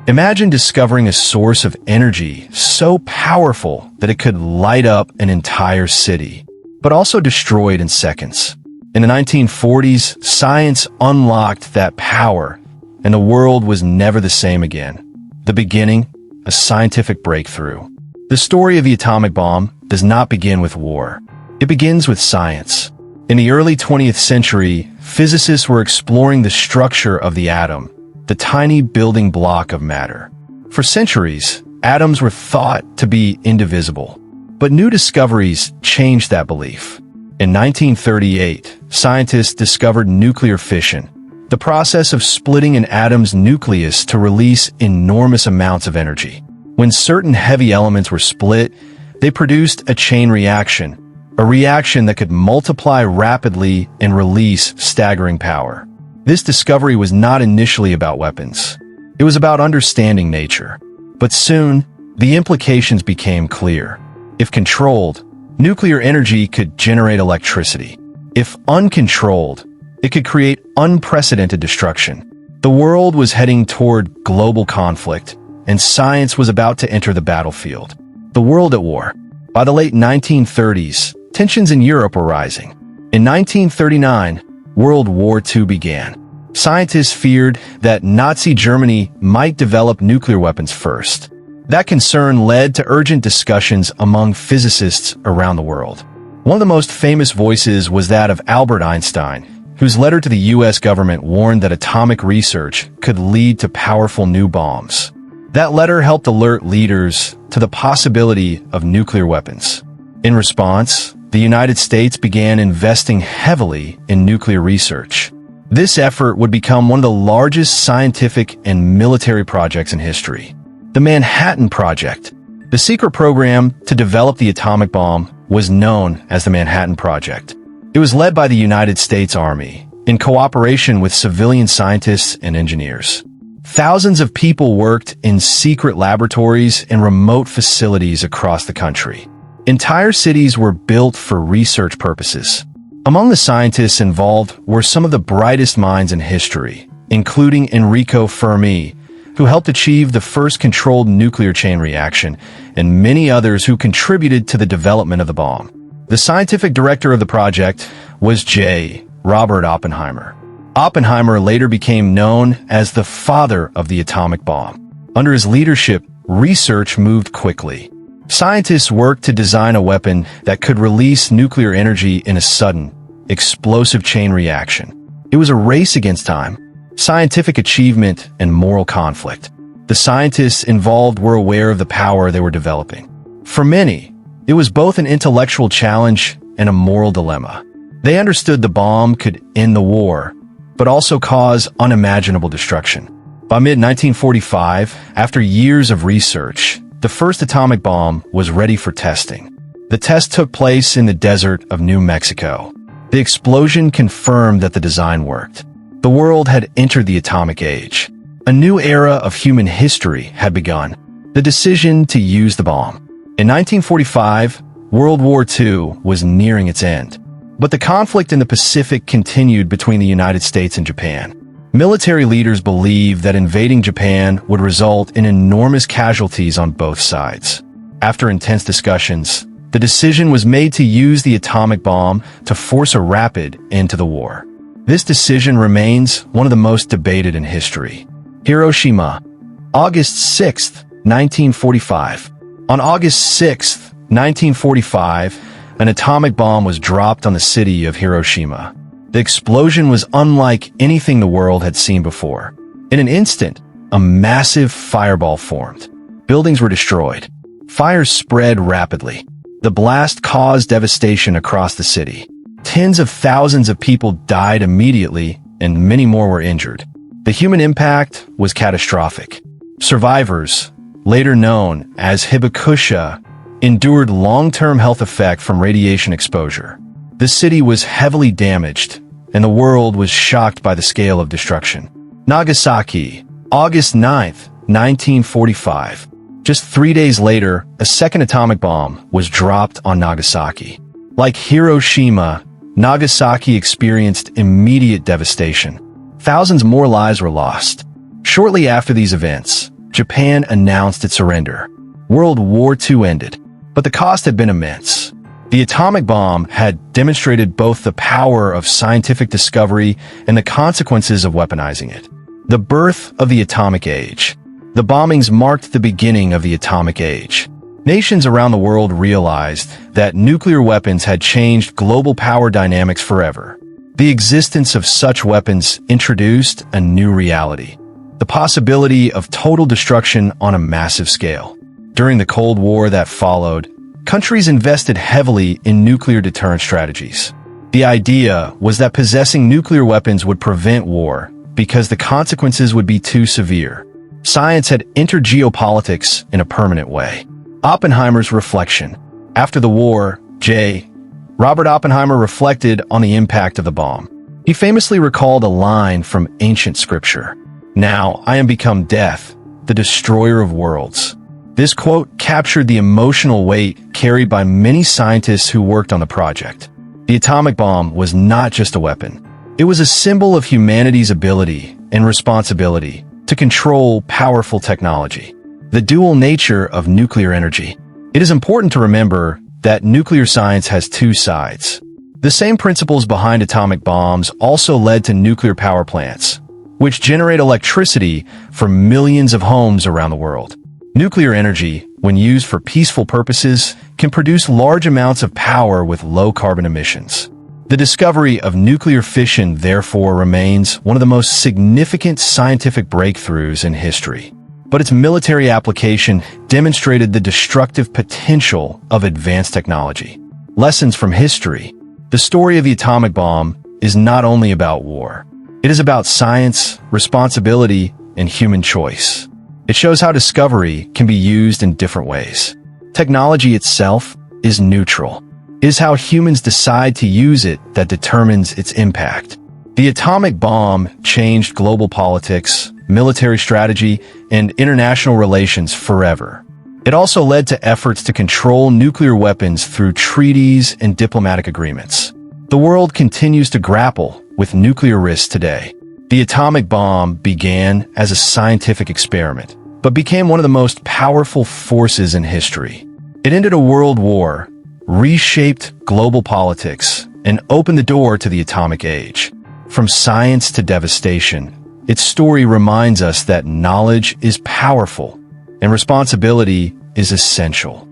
Imagine discovering a source of energy so powerful that it could light up an entire city, but also destroy it in seconds. In the 1940s, science unlocked that power, and the world was never the same again. The beginning, a scientific breakthrough. The story of the atomic bomb does not begin with war. It begins with science. In the early 20th century, physicists were exploring the structure of the atom, the tiny building block of matter. For centuries, atoms were thought to be indivisible. But new discoveries changed that belief. In 1938, scientists discovered nuclear fission, the process of splitting an atom's nucleus to release enormous amounts of energy. When certain heavy elements were split, they produced a chain reaction, a reaction that could multiply rapidly and release staggering power. This discovery was not initially about weapons. It was about understanding nature. But soon, the implications became clear. If controlled, nuclear energy could generate electricity. If uncontrolled, it could create unprecedented destruction. The world was heading toward global conflict, and science was about to enter the battlefield. The world at war. By the late 1930s, tensions in Europe were rising. In 1939, World War II began. Scientists feared that Nazi Germany might develop nuclear weapons first. That concern led to urgent discussions among physicists around the world. One of the most famous voices was that of Albert Einstein, whose letter to the U.S. government warned that atomic research could lead to powerful new bombs. That letter helped alert leaders to the possibility of nuclear weapons. In response, the United States began investing heavily in nuclear research. This effort would become one of the largest scientific and military projects in history. The Manhattan Project. The secret program to develop the atomic bomb was known as the Manhattan Project. It was led by the United States Army, in cooperation with civilian scientists and engineers. Thousands of people worked in secret laboratories and remote facilities across the country. Entire cities were built for research purposes. Among the scientists involved were some of the brightest minds in history, including Enrico Fermi, who helped achieve the first controlled nuclear chain reaction, and many others who contributed to the development of the bomb. The scientific director of the project was J. Robert Oppenheimer. Oppenheimer later became known as the father of the atomic bomb. Under his leadership, research moved quickly. Scientists worked to design a weapon that could release nuclear energy in a sudden, explosive chain reaction. It was a race against time, scientific achievement, and moral conflict. The scientists involved were aware of the power they were developing. For many, it was both an intellectual challenge and a moral dilemma. They understood the bomb could end the war, but also cause unimaginable destruction. By mid-1945, after years of research, the first atomic bomb was ready for testing. The test took place in the desert of New Mexico. The explosion confirmed that the design worked. The world had entered the atomic age. A new era of human history had begun. The decision to use the bomb. In 1945, World War II was nearing its end. But the conflict in the Pacific continued between the United States and Japan. Military leaders believed that invading Japan would result in enormous casualties on both sides. After intense discussions, the decision was made to use the atomic bomb to force a rapid end to the war. This decision remains one of the most debated in history. Hiroshima, August 6, 1945. On August 6, 1945, an atomic bomb was dropped on the city of Hiroshima. The explosion was unlike anything the world had seen before. In an instant, a massive fireball formed. Buildings were destroyed. Fires spread rapidly. The blast caused devastation across the city. Tens of thousands of people died immediately, and many more were injured. The human impact was catastrophic. Survivors, later known as hibakusha, endured long-term health effects from radiation exposure. The city was heavily damaged, and the world was shocked by the scale of destruction. Nagasaki, August 9, 1945. Just 3 days later, a second atomic bomb was dropped on Nagasaki. Like Hiroshima, Nagasaki experienced immediate devastation. Thousands more lives were lost. Shortly after these events, Japan announced its surrender. World War II ended, but the cost had been immense. The atomic bomb had demonstrated both the power of scientific discovery and the consequences of weaponizing it. The birth of the atomic age. The bombings marked the beginning of the atomic age. Nations around the world realized that nuclear weapons had changed global power dynamics forever. The existence of such weapons introduced a new reality, the possibility of total destruction on a massive scale. During the Cold War that followed, countries invested heavily in nuclear deterrence strategies. The idea was that possessing nuclear weapons would prevent war because the consequences would be too severe. Science had entered geopolitics in a permanent way. Oppenheimer's reflection. After the war, Robert Oppenheimer reflected on the impact of the bomb. He famously recalled a line from ancient scripture. "Now I am become death, the destroyer of worlds." This quote captured the emotional weight carried by many scientists who worked on the project. The atomic bomb was not just a weapon. It was a symbol of humanity's ability and responsibility to control powerful technology. The dual nature of nuclear energy. It is important to remember that nuclear science has two sides. The same principles behind atomic bombs also led to nuclear power plants, which generate electricity for millions of homes around the world. Nuclear energy, when used for peaceful purposes, can produce large amounts of power with low carbon emissions. The discovery of nuclear fission, therefore, remains one of the most significant scientific breakthroughs in history. But its military application demonstrated the destructive potential of advanced technology. Lessons from history. The story of the atomic bomb is not only about war. It is about science, responsibility, and human choice. It shows how discovery can be used in different ways. Technology itself is neutral. It is how humans decide to use it that determines its impact. The atomic bomb changed global politics, military strategy, and international relations forever. It also led to efforts to control nuclear weapons through treaties and diplomatic agreements. The world continues to grapple with nuclear risks today. The atomic bomb began as a scientific experiment, but became one of the most powerful forces in history. It ended a world war, reshaped global politics, and opened the door to the atomic age. From science to devastation, its story reminds us that knowledge is powerful and responsibility is essential.